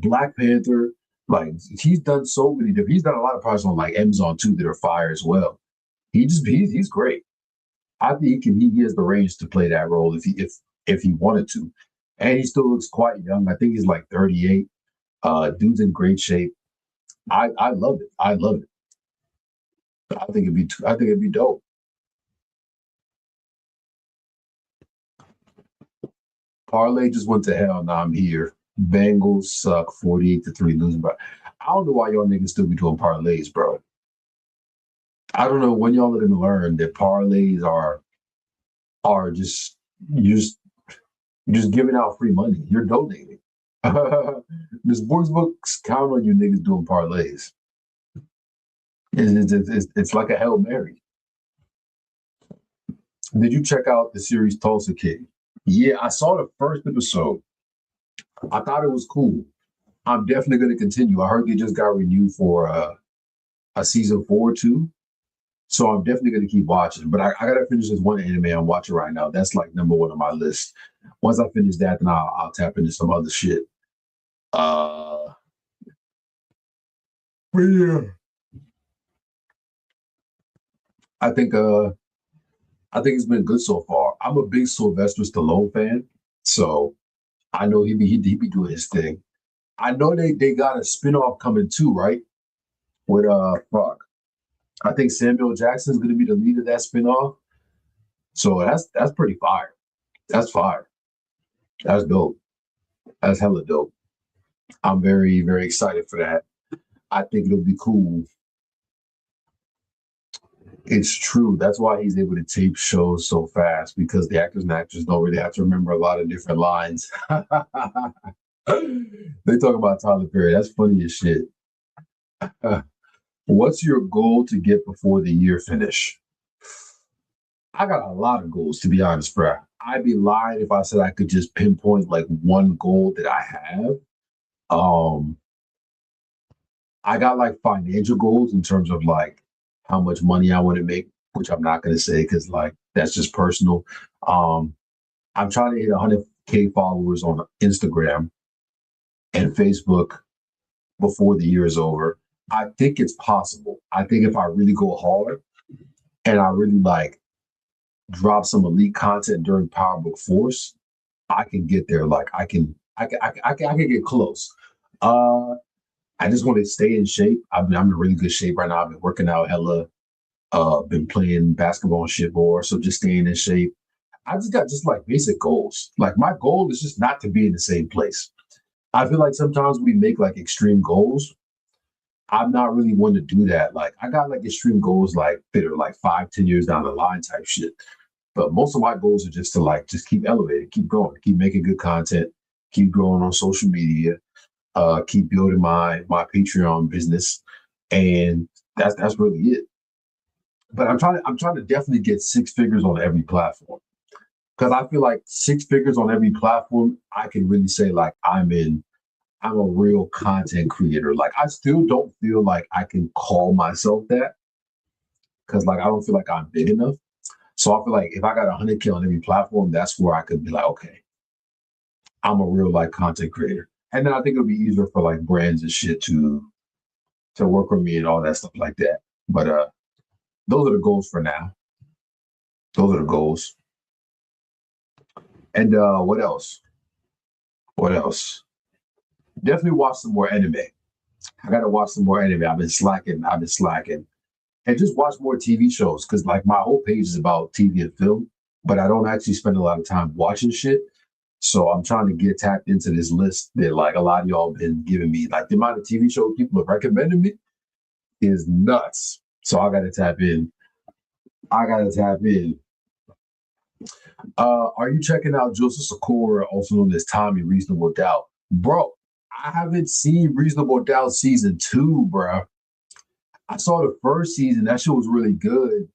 Black Panther, like he's done so many different. He's done a lot of projects on like Amazon too that are fire as well. He's great. I think he has the range to play that role if he wanted to, and he still looks quite young. I think he's like 38. Dude's in great shape. I love it. I love it. I think it'd be dope. Parlay just went to hell. Now I'm here. Bengals suck 48-3 losing, but I don't know why y'all niggas still be doing parlays, bro. I don't know when y'all are gonna learn that parlays are just you just you're just giving out free money. You're donating. The sports books count on you niggas doing parlays. It's like a Hail Mary. Did you check out the series Tulsa King? Yeah, I saw the first episode. I thought it was cool. I'm definitely going to continue. I heard they just got renewed for a season 4 too. So I'm definitely going to keep watching. But I got to finish this one anime I'm watching right now. That's like number one on my list. Once I finish that, then I'll tap into some other shit. Uh, but yeah. I think I think it's been good so far. I'm a big Sylvester Stallone fan, so I know he be doing his thing. I know they got a spinoff coming too, right? With fuck. I think Samuel Jackson's gonna be the lead of that spinoff. So that's pretty fire. That's fire. That's dope. That's hella dope. I'm very, very excited for that. I think it'll be cool. It's true. That's why he's able to tape shows so fast because the actors and actors don't really have to remember a lot of different lines. They talk about Tyler Perry. That's funny as shit. What's your goal to get before the year finish? I got a lot of goals to be honest, bro. I'd be lying if I said I could just pinpoint like one goal that I have. Um, I got like financial goals in terms of like how much money I want to make, which I'm not gonna say because like that's just personal. Um, I'm trying to hit 100K followers on Instagram and Facebook before the year is over. I think it's possible. I think if I really go hard and I really like drop some elite content during Power Book Force, I can get there. Like I can get close. Uh, I just want to stay in shape. I'm in really good shape right now. I've been working out hella. Been playing basketball and shit more. So just staying in shape. I just got just like basic goals. Like my goal is just not to be in the same place. I feel like sometimes we make like extreme goals. I'm not really one to do that. Like I got like extreme goals like that are like 5, 10 years down the line type shit. But most of my goals are just to like just keep elevating, keep going, keep making good content, keep growing on social media, keep building my Patreon business, and that's really it. But I'm trying to definitely get 6 figures on every platform because I feel like 6 figures on every platform, I can really say like I'm a real content creator. Like I still don't feel like I can call myself that because like I don't feel like I'm big enough. So I feel like if I got 100K on every platform, that's where I could be like, okay, I'm a real like content creator. And then I think it'll be easier for like brands and shit to work with me and all that stuff like that. But those are the goals for now. Those are the goals. And what else? What else? Definitely watch some more anime. I gotta watch some more anime. I've been slacking. I've been slacking. And just watch more TV shows because like my whole page is about TV and film, but I don't actually spend a lot of time watching shit. So I'm trying to get tapped into this list that like a lot of y'all been giving me. Like the amount of TV shows people have recommended me is nuts. So I gotta tap in. I gotta tap in. Are you checking out Joseph Sakura, also known as Tommy Reasonable Doubt? Bro, I haven't seen Reasonable Doubt season two, bro. I saw the first season. That shit was really good.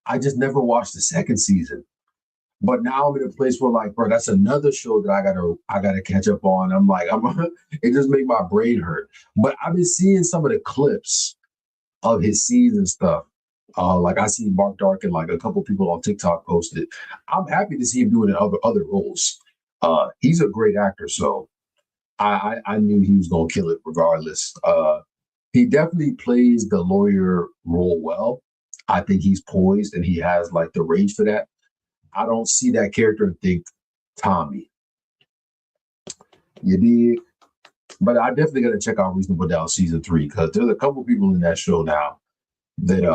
I just never watched the second season. But now I'm in a place where like, bro, that's another show that I gotta catch up on. I'm like, it just make my brain hurt. But I've been seeing some of the clips of his scenes and stuff. Like I see Mark Dark and like a couple people on TikTok posted. I'm happy to see him doing it in other roles. He's a great actor, so I knew he was gonna kill it regardless. He definitely plays the lawyer role well. I think he's poised and he has like the range for that. I don't see that character and think Tommy. You dig? But I definitely got to check out Reasonable Doubt season three because there's a couple people in that show now that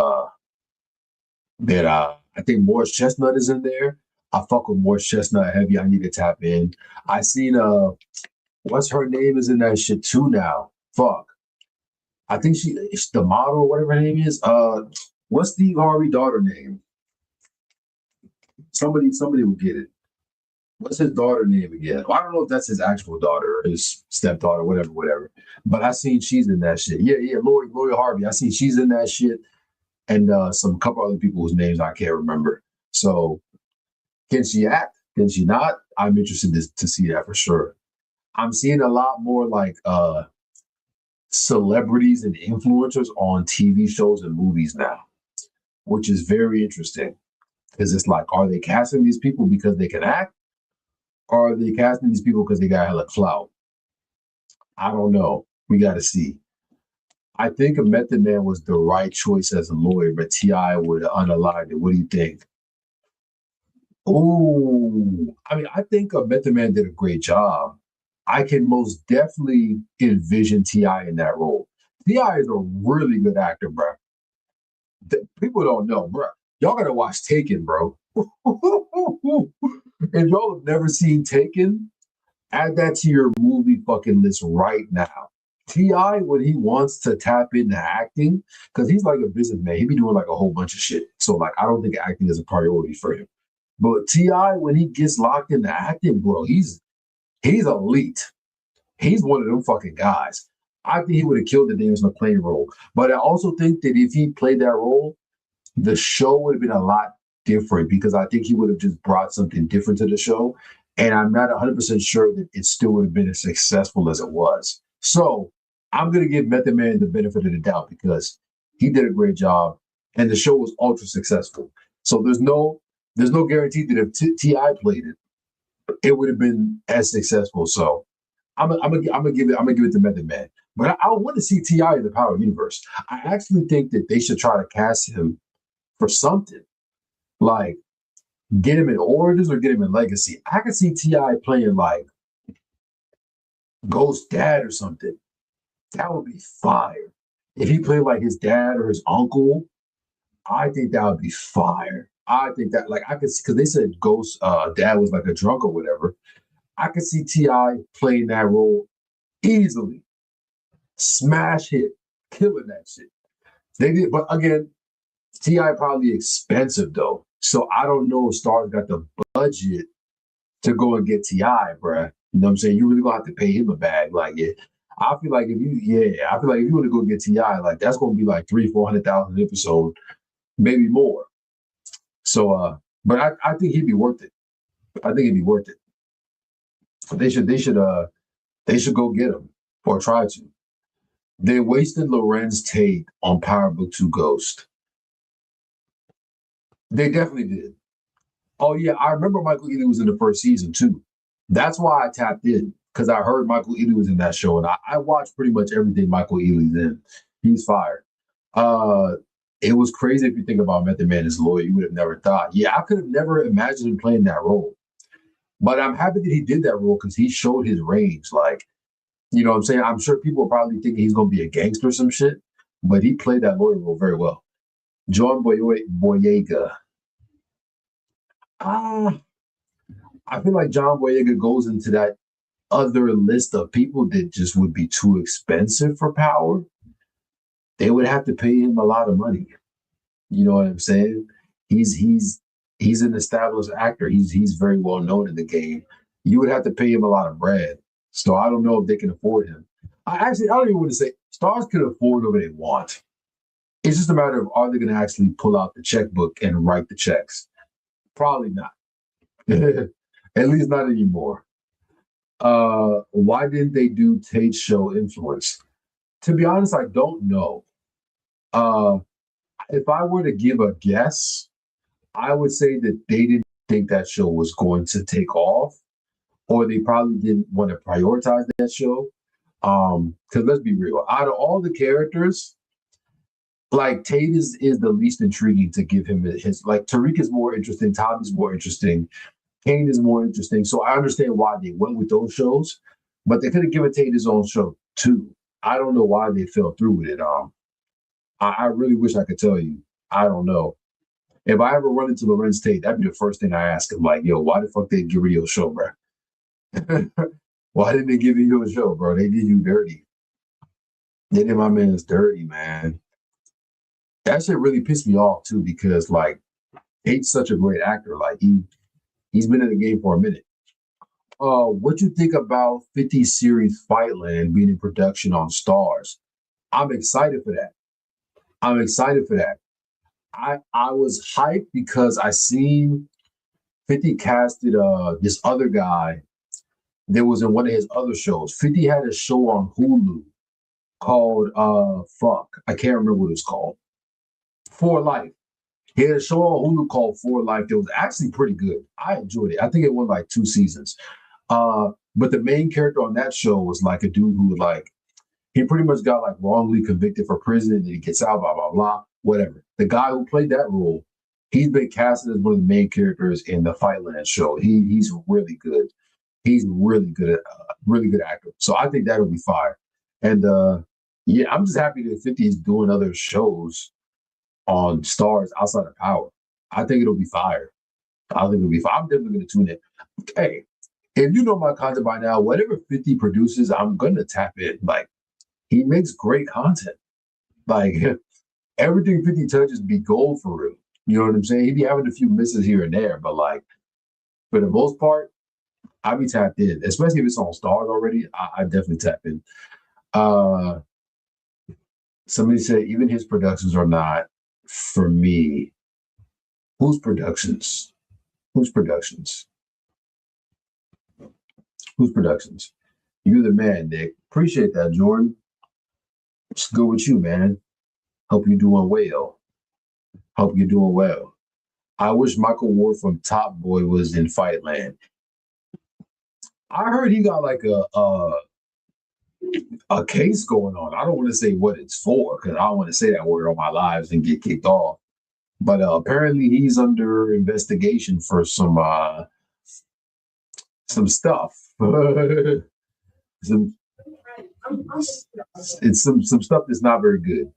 I think Morris Chestnut is in there. I fuck with Morris Chestnut heavy. I need to tap in. I seen what's her name is in that shit too now. Fuck. I think she's the model or whatever her name is. What's Steve Harvey daughter name? Somebody will get it. What's his daughter name again? Well, I don't know if that's his actual daughter or his stepdaughter, whatever, whatever. But I seen she's in that shit. Yeah, yeah, Lori Harvey. I seen she's in that shit, and some couple other people whose names I can't remember. So can she act? Can she not? I'm interested to see that for sure. I'm seeing a lot more like celebrities and influencers on TV shows and movies now, which is very interesting. Because it's like, are they casting these people because they can act? Or are they casting these people because they got hella clout? I don't know. We got to see. I think a Method Man was the right choice as a lawyer, but T.I. would have unaligned it. What do you think? Oh, I mean, I think Method Man did a great job. I can most definitely envision T.I. in that role. T.I. is a really good actor, bro. People don't know, bro. Y'all gotta watch Taken, bro. If y'all have never seen Taken, add that to your movie fucking list right now. T.I., when he wants to tap into acting, because he's like a businessman, he be doing like a whole bunch of shit. So like, I don't think acting is a priority for him. But T.I., when he gets locked into acting, bro, he's elite. He's one of them fucking guys. I think he would have killed the James McClane role. But I also think that if he played that role, the show would have been a lot different because I think he would have just brought something different to the show. And I'm not 100% sure that it still would have been as successful as it was. So I'm going to give Method Man the benefit of the doubt because he did a great job and the show was ultra successful. So there's no guarantee that if T.I. played it, it would have been as successful. So I'm gonna give it to Method Man. But I want to see T.I. in the Power Universe. I actually think that they should try to cast him for something. Like get him in Origins or get him in Legacy. I could see T.I. playing like Ghost Dad or something. That would be fire. If he played like his dad or his uncle, I think that would be fire. I think that like I could see because they said Ghost dad was like a drunk or whatever. I could see T.I. playing that role easily. Smash hit, killing that shit. They did, but again, T.I. probably expensive though. So I don't know if Stars got the budget to go and get T.I., bruh. You know what I'm saying? You really gonna have to pay him a bag. Like it. I feel like if you want to go get T.I., like that's gonna be like 300,000-400,000 episode, maybe more. So but I think he'd be worth it. I think it'd be worth it. They should go get him or try to. They wasted Lorenz Tate on Power Book 2 Ghost. They definitely did. Oh yeah, I remember Michael Ealy was in the first season too. That's why I tapped in because I heard Michael Ealy was in that show, and I watched pretty much everything Michael Ealy's in. He's fired. Uh, it was crazy if you think about Method Man as a lawyer. You would have never thought. Yeah, I could have never imagined him playing that role. But I'm happy that he did that role because he showed his range. Like, you know what I'm saying? I'm sure people are probably thinking he's going to be a gangster or some shit, but he played that lawyer role very well. John Boyega. Ah, I feel like John Boyega goes into that other list of people that just would be too expensive for Power. They would have to pay him a lot of money. You know what I'm saying? He's an established actor. He's very well known in the game. You would have to pay him a lot of bread. So I don't know if they can afford him. I don't even want to say stars can afford whatever they want. It's just a matter of are they going to actually pull out the checkbook and write the checks? Probably not. At least not anymore. Why didn't they do Tate's show Influence? To be honest, I don't know. Uh, if I were to give a guess, I would say that they didn't think that show was going to take off, or they probably didn't want to prioritize that show. Because let's be real, out of all the characters, like Tate is the least intriguing to give him his like Tariq is more interesting, Tommy's more interesting, Kane is more interesting. So I understand why they went with those shows, but they could have given Tate his own show too. I don't know why they fell through with it. I really wish I could tell you. I don't know. If I ever run into Lorenz Tate, that'd be the first thing I ask him. Like, yo, why the fuck they give you a show, bro? Why didn't they give you a show, bro? They did you dirty. They did my man's dirty, man. That shit really pissed me off too because like Tate's such a great actor. Like he's been in the game for a minute. What you think about 50 series Fightland being in production on Stars? I'm excited for that. I'm excited for that. I was hyped because I seen 50 casted this other guy that was in one of his other shows. 50 had a show on Hulu called I can't remember what it's called. For Life. He had a show on Hulu called For Life that was actually pretty good. I enjoyed it. I think it went like 2 seasons. But the main character on that show was like a dude who like He pretty much got like wrongly convicted for prison, and he gets out, blah blah blah, whatever. The guy who played that role, he's been casted as one of the main characters in the Fightland show. He's really good. He's really good actor. So I think that'll be fire. And yeah, I'm just happy that 50 is doing other shows on stars outside of Power. I think it'll be fire. I think it'll be fire. I'm definitely gonna tune in. Hey, if you know my content by now, whatever 50 produces, I'm gonna tap in. Like he makes great content. Like everything 50 touches be gold for real. You know what I'm saying? He be having a few misses here and there, but like for the most part, I be tapped in, especially if it's on stars already. I definitely tap in. Uh, Somebody said even his productions are not for me. Whose productions? Whose productions? Whose productions? You're the man, Nick. Appreciate that, Jordan. Just go with you, man. Hope you're doing well. Hope you're doing well. I wish Michael Ward from Top Boy was in Fightland. I heard he got like a case going on. I don't want to say what it's for because I don't want to say that word on my lives and get kicked off. But apparently he's under investigation for some stuff. some it's some stuff that's not very good.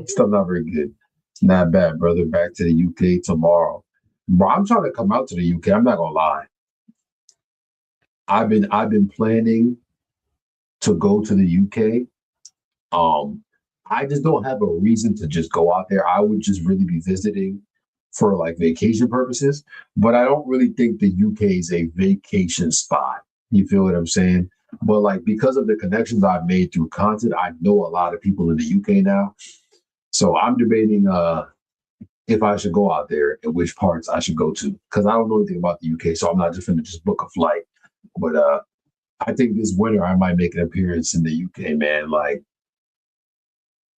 Stuff not very good. Not bad, brother. Back to the UK tomorrow. Bro, I'm trying to come out to the UK. I'm not gonna lie. I've been planning to go to the UK. I just don't have a reason to just go out there. I would just really be visiting for like vacation purposes, but I don't really think the UK is a vacation spot. You feel what I'm saying? But like because of the connections I've made through content, I know a lot of people in the UK now. So I'm debating if I should go out there and which parts I should go to. Because I don't know anything about the UK, so I'm not just gonna just book a flight. But I think this winter I might make an appearance in the UK, man. Like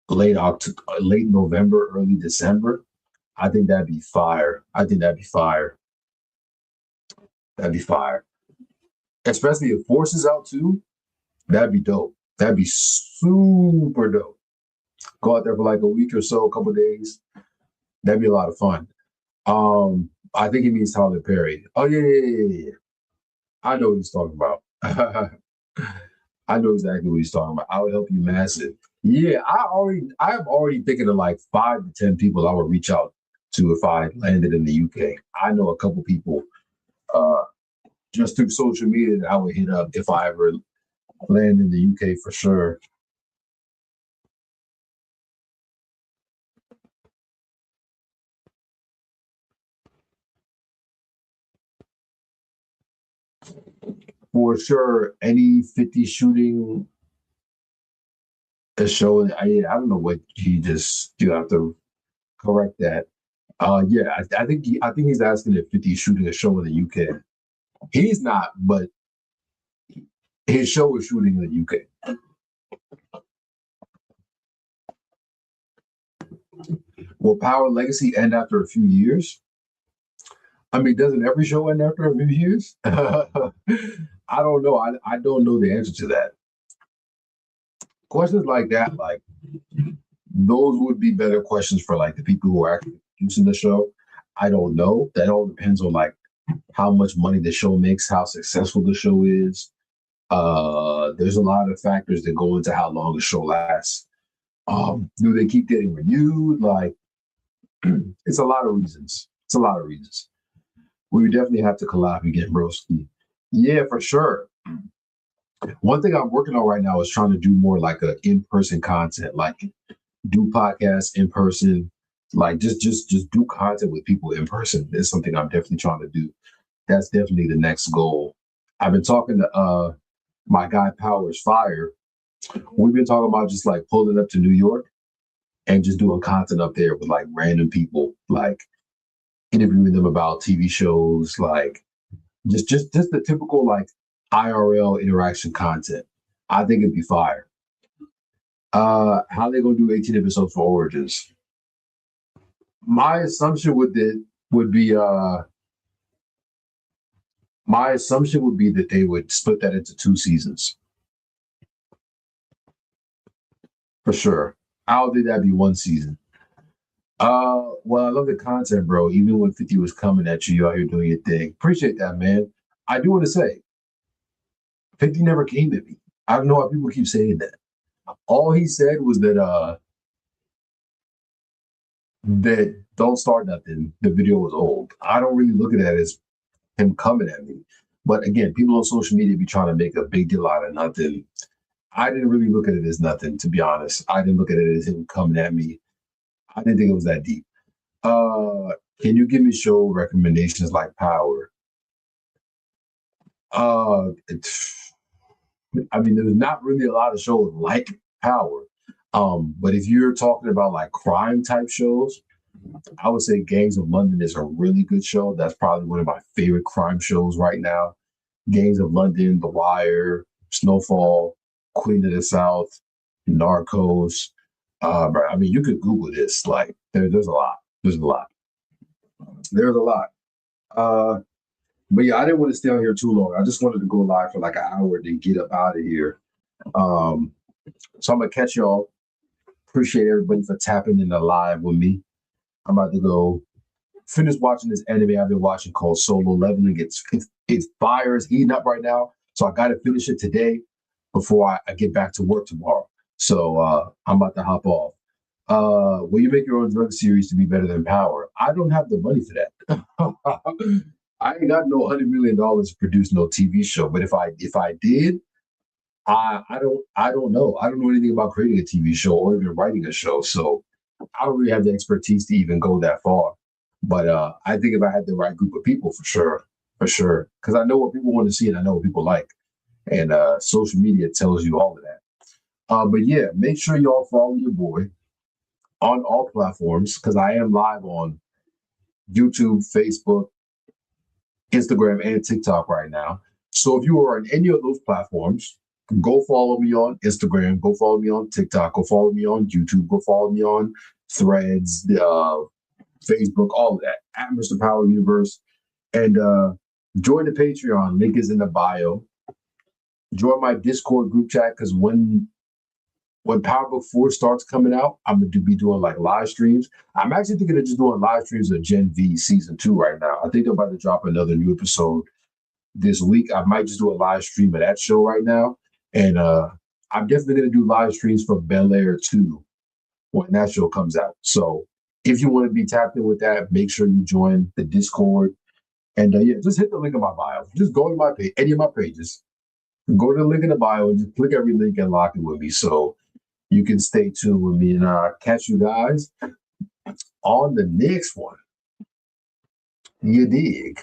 late November, early December. I think that'd be fire. I think that'd be fire. That'd be fire. Especially if Force is out too. That'd be dope. That'd be super dope. Go out there for like a week or so, a couple of days. That'd be a lot of fun. I think he means Tyler Perry. Oh yeah. I know what he's talking about. I know exactly what he's talking about. I would help you massive. Yeah, I'm already thinking of like 5 to 10 people I would reach out to if I landed in the UK. I know a couple people uh just through social media that I would hit up if I ever land in the UK for sure. For sure, any 50 shooting a show. I don't know what he just you have to correct that. Yeah, I think he's asking if 50 is shooting a show in the UK. He's not, but his show is shooting in the UK. Will Power Legacy end after a few years? I mean, doesn't every show end after a few years? I don't know. I don't know the answer to that. Questions like that, like those would be better questions for like the people who are actually producing the show. I don't know. That all depends on like how much money the show makes, how successful the show is. There's a lot of factors that go into how long a show lasts. Do they keep getting renewed? Like, it's a lot of reasons. It's a lot of reasons. We would definitely have to collab again, broski. Yeah, for sure. One thing I'm working on right now is trying to do more like a in-person content, like do podcasts in person, like just do content with people in person. It's something I'm definitely trying to do. That's definitely the next goal. I've been talking to my guy Powers Fire. We've been talking about just like pulling up to New York and just doing content up there with like random people, like interviewing them about TV shows, like just the typical like IRL interaction content. I think it'd be fire. How they gonna do 18 episodes for Origins? My assumption would be my assumption would be that they would split that into 2 seasons. for sure. I'll think that'd be one season. Well, I love the content, bro. Even when 50 was coming at you, you out here doing your thing. Appreciate that, man. I do want to say, 50 never came at me. I don't know why people keep saying that. All he said was that don't start nothing. The video was old. I don't really look at that as him coming at me. But again, people on social media be trying to make a big deal out of nothing. I didn't really look at it as nothing, to be honest. I didn't look at it as him coming at me. I didn't think it was that deep. Uh, can you give me show recommendations like Power? It's, I mean, there's not really a lot of shows like Power. But if you're talking about like crime type shows, I would say Gangs of London is a really good show. That's probably one of my favorite crime shows right now. Gangs of London, The Wire, Snowfall, Queen of the South, Narcos. I mean, you could Google this. Like, there's a lot. There's a lot. There's a lot. Uh, but yeah, I didn't want to stay on here too long. I just wanted to go live for like an hour and then get up out of here. Um, so I'm gonna catch y'all. Appreciate everybody for tapping in the live with me. I'm about to go finish watching this anime I've been watching called Solo Leveling. It's fire. It's heating up right now, so I got to finish it today before I get back to work tomorrow. So I'm about to hop off. Will you make your own drug series to be better than Power? I don't have the money for that. I ain't got no $100 million to produce no TV show. But if I did, I don't know. I don't know anything about creating a TV show or even writing a show. So I don't really have the expertise to even go that far. But I think if I had the right group of people, for sure, because I know what people want to see and I know what people like, and social media tells you all of that. But yeah, make sure y'all follow your boy on all platforms because I am live on YouTube, Facebook, Instagram, and TikTok right now. So if you are on any of those platforms, go follow me on Instagram, go follow me on TikTok, go follow me on YouTube, go follow me on Threads, Facebook, all of that at Mr. Power Universe. And join the Patreon. Link is in the bio. Join my Discord group chat because when Power Book 4 starts coming out, I'm going to be doing like live streams. I'm actually thinking of just doing live streams of Gen V Season 2 right now. I think they're about to drop another new episode this week. I might just do a live stream of that show right now. And I'm definitely going to do live streams for Bel Air 2 when that show comes out. So if you want to be tapped in with that, make sure you join the Discord. And yeah, just hit the link in my bio. Just go to my page, any of my pages. Go to the link in the bio and just click every link and lock it with me so you can stay tuned with me. And catch you guys on the next one. You dig?